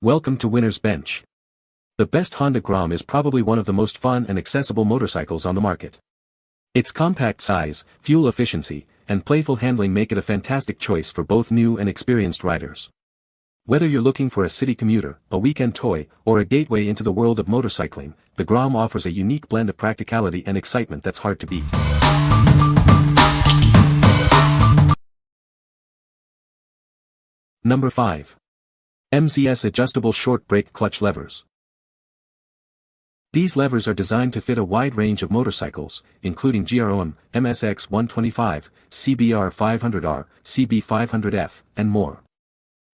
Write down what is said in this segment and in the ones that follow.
Welcome to Winner's Bench. The best Honda Grom is probably one of the most fun and accessible motorcycles on the market. Its compact size, fuel efficiency, and playful handling make it a fantastic choice for both new and experienced riders. Whether you're looking for a city commuter, a weekend toy, or a gateway into the world of motorcycling, the Grom offers a unique blend of practicality and excitement that's hard to beat. Number 5. MZS Adjustable Short Brake Clutch Levers. These levers are designed to fit a wide range of motorcycles, including GROM, MSX 125, CBR 500R, CB 500F, and more.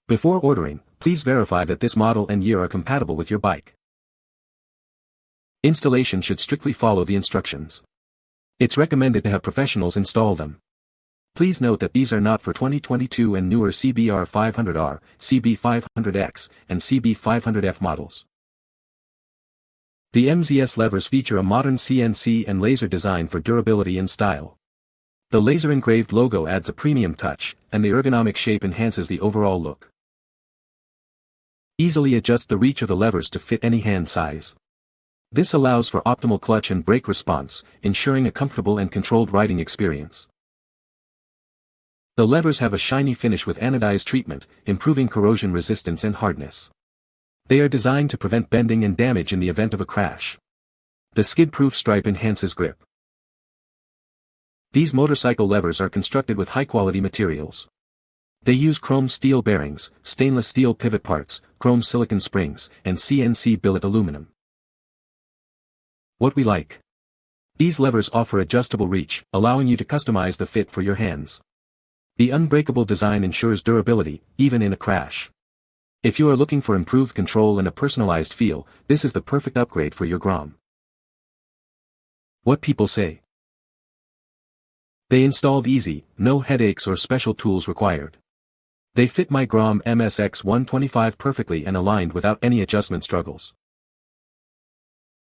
Before ordering, please verify that this model and year are compatible with your bike. Installation should strictly follow the instructions. It's recommended to have professionals install them. Please note that these are not for 2022 and newer CBR 500R, CB 500X, and CB 500F models. The MZS levers feature a modern CNC and laser design for durability and style. The laser-engraved logo adds a premium touch, and the ergonomic shape enhances the overall look. Easily adjust the reach of the levers to fit any hand size. This allows for optimal clutch and brake response, ensuring a comfortable and controlled riding experience. The levers have a shiny finish with anodized treatment, improving corrosion resistance and hardness. They are designed to prevent bending and damage in the event of a crash. The skid-proof stripe enhances grip. These motorcycle levers are constructed with high-quality materials. They use chrome steel bearings, stainless steel pivot parts, chrome silicon springs, and CNC billet aluminum. What we like. These levers offer adjustable reach, allowing you to customize the fit for your hands. The unbreakable design ensures durability, even in a crash. If you are looking for improved control and a personalized feel, this is the perfect upgrade for your Grom. What people say. They installed easy, no headaches or special tools required. They fit my Grom MSX 125 perfectly and aligned without any adjustment struggles.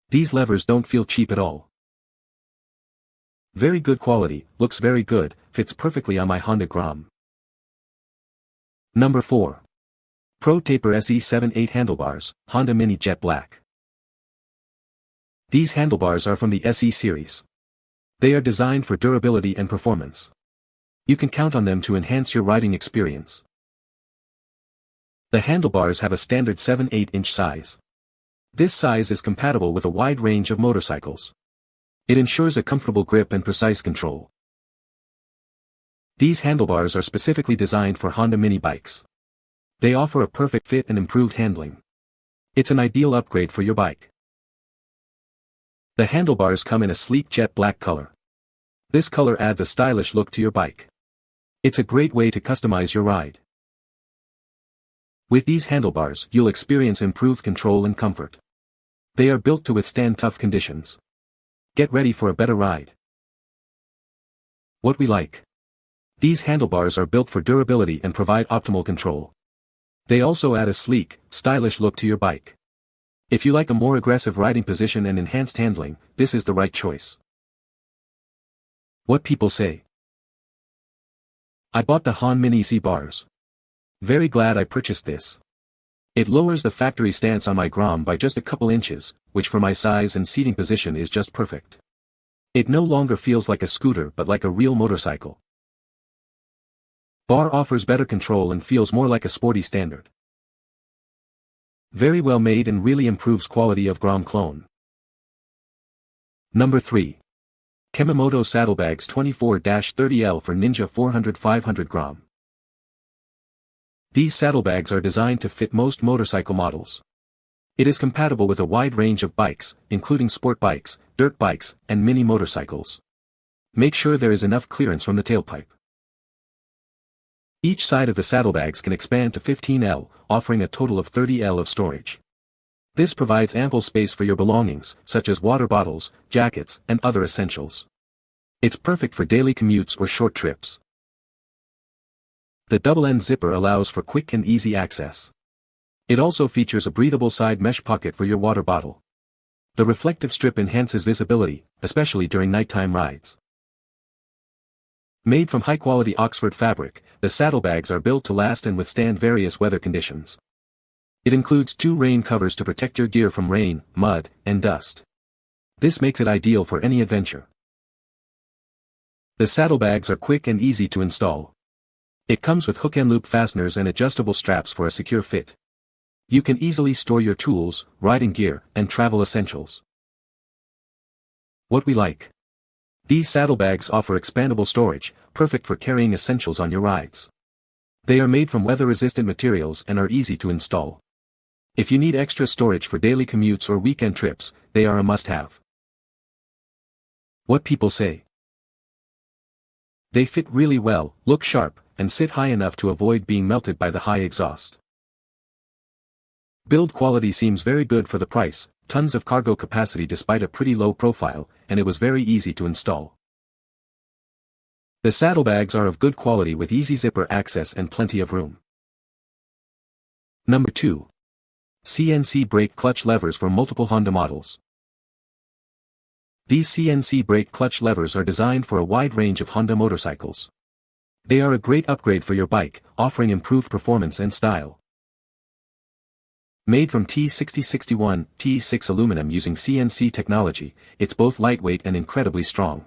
These levers don't feel cheap at all. Very good quality, looks very good, fits perfectly on my Honda Grom. Number 4. Pro Taper SE78 Handlebars, Honda Mini Jet Black. These handlebars are from the SE series. They are designed for durability and performance. You can count on them to enhance your riding experience. The handlebars have a standard 7/8-inch size. This size is compatible with a wide range of motorcycles. It ensures a comfortable grip and precise control. These handlebars are specifically designed for Honda mini bikes. They offer a perfect fit and improved handling. It's an ideal upgrade for your bike. The handlebars come in a sleek jet black color. This color adds a stylish look to your bike. It's a great way to customize your ride. With these handlebars, you'll experience improved control and comfort. They are built to withstand tough conditions. Get ready for a better ride. What we like. These handlebars are built for durability and provide optimal control. They also add a sleek, stylish look to your bike. If you like a more aggressive riding position and enhanced handling, this is the right choice. What people say. I bought the Honda Mini C bars. Very glad I purchased this. It lowers the factory stance on my Grom by just a couple inches, which for my size and seating position is just perfect. It no longer feels like a scooter but like a real motorcycle. Bar offers better control and feels more like a sporty standard. Very well made and really improves quality of Grom clone. Number 3. KEMIMOTO Saddlebags 24-30L for Ninja 400-500 Grom. These saddlebags are designed to fit most motorcycle models. It is compatible with a wide range of bikes, including sport bikes, dirt bikes, and mini motorcycles. Make sure there is enough clearance from the tailpipe. Each side of the saddlebags can expand to 15L, offering a total of 30L of storage. This provides ample space for your belongings, such as water bottles, jackets, and other essentials. It's perfect for daily commutes or short trips. The double-end zipper allows for quick and easy access. It also features a breathable side mesh pocket for your water bottle. The reflective strip enhances visibility, especially during nighttime rides. Made from high-quality Oxford fabric, the saddlebags are built to last and withstand various weather conditions. It includes 2 rain covers to protect your gear from rain, mud, and dust. This makes it ideal for any adventure. The saddlebags are quick and easy to install. It comes with hook and loop fasteners and adjustable straps for a secure fit. You can easily store your tools, riding gear, and travel essentials. What we like. These saddlebags offer expandable storage, perfect for carrying essentials on your rides. They are made from weather-resistant materials and are easy to install. If you need extra storage for daily commutes or weekend trips, they are a must-have. What people say. They fit really well, look sharp, and sit high enough to avoid being melted by the high exhaust. Build quality seems very good for the price, tons of cargo capacity despite a pretty low profile, and it was very easy to install. The saddlebags are of good quality with easy zipper access and plenty of room. Number 2. CNC brake clutch levers for multiple Honda models. These CNC brake clutch levers are designed for a wide range of Honda motorcycles. They are a great upgrade for your bike, offering improved performance and style. Made from T6061, T6 aluminum using CNC technology, it's both lightweight and incredibly strong.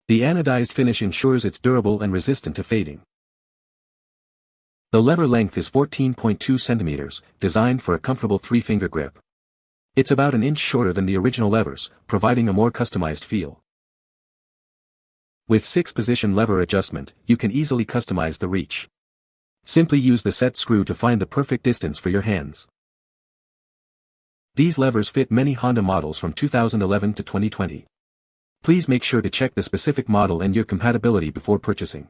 The anodized finish ensures it's durable and resistant to fading. The lever length is 14.2 centimeters, designed for a comfortable 3-finger grip. It's about an inch shorter than the original levers, providing a more customized feel. With 6-position lever adjustment, you can easily customize the reach. Simply use the set screw to find the perfect distance for your hands. These levers fit many Honda models from 2011 to 2020. Please make sure to check the specific model and your compatibility before purchasing.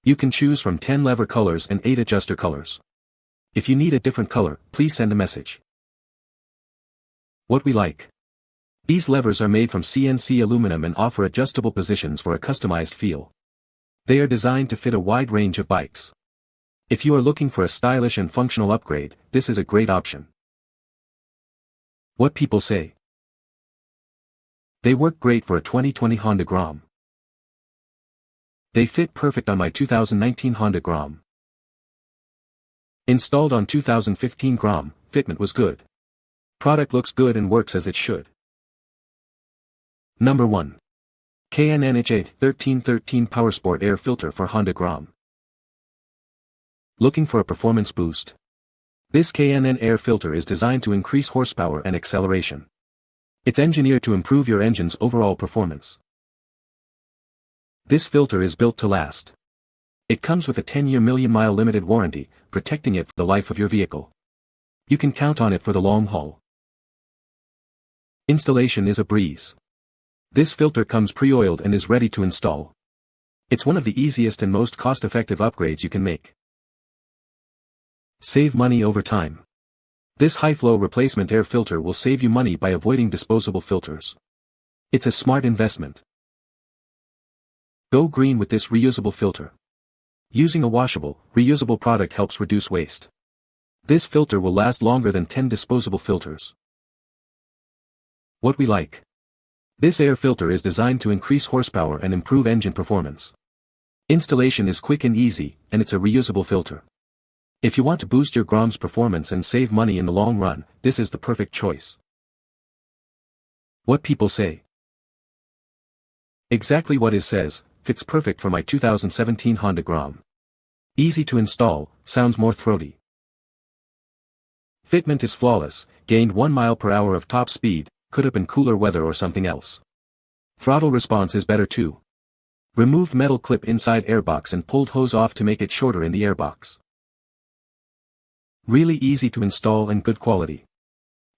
You can choose from 10 lever colors and 8 adjuster colors. If you need a different color, please send a message. What we like. These levers are made from CNC aluminum and offer adjustable positions for a customized feel. They are designed to fit a wide range of bikes. If you are looking for a stylish and functional upgrade, this is a great option. What people say. They work great for a 2020 Honda Grom. They fit perfect on my 2019 Honda Grom. Installed on 2015 Grom, fitment was good. Product looks good and works as it should. Number 1. KNNH8 1313 Powersport Air Filter for Honda Grom. Looking for a performance boost? This KNN air filter is designed to increase horsepower and acceleration. It's engineered to improve your engine's overall performance. This filter is built to last. It comes with a 10-year million-mile limited warranty, protecting it for the life of your vehicle. You can count on it for the long haul. Installation is a breeze. This filter comes pre-oiled and is ready to install. It's one of the easiest and most cost-effective upgrades you can make. Save money over time. This high-flow replacement air filter will save you money by avoiding disposable filters. It's a smart investment. Go green with this reusable filter. Using a washable, reusable product helps reduce waste. This filter will last longer than 10 disposable filters. What we like. This air filter is designed to increase horsepower and improve engine performance. Installation is quick and easy, and it's a reusable filter. If you want to boost your Grom's performance and save money in the long run, this is the perfect choice. What people say. Exactly what it says, fits perfect for my 2017 Honda Grom. Easy to install, sounds more throaty. Fitment is flawless, gained 1 mile per hour of top speed, could have been cooler weather or something else. Throttle response is better too. Removed metal clip inside airbox and pulled hose off to make it shorter in the airbox. Really easy to install and good quality.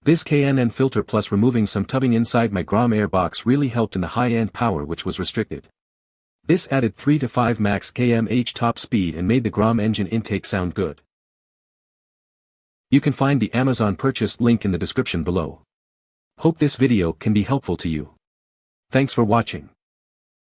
This KNN filter plus removing some tubbing inside my Grom airbox really helped in the high-end power which was restricted. This added 3 to 5 max km/h top speed and made the Grom engine intake sound good. You can find the Amazon purchase link in the description below. Hope this video can be helpful to you. Thanks for watching.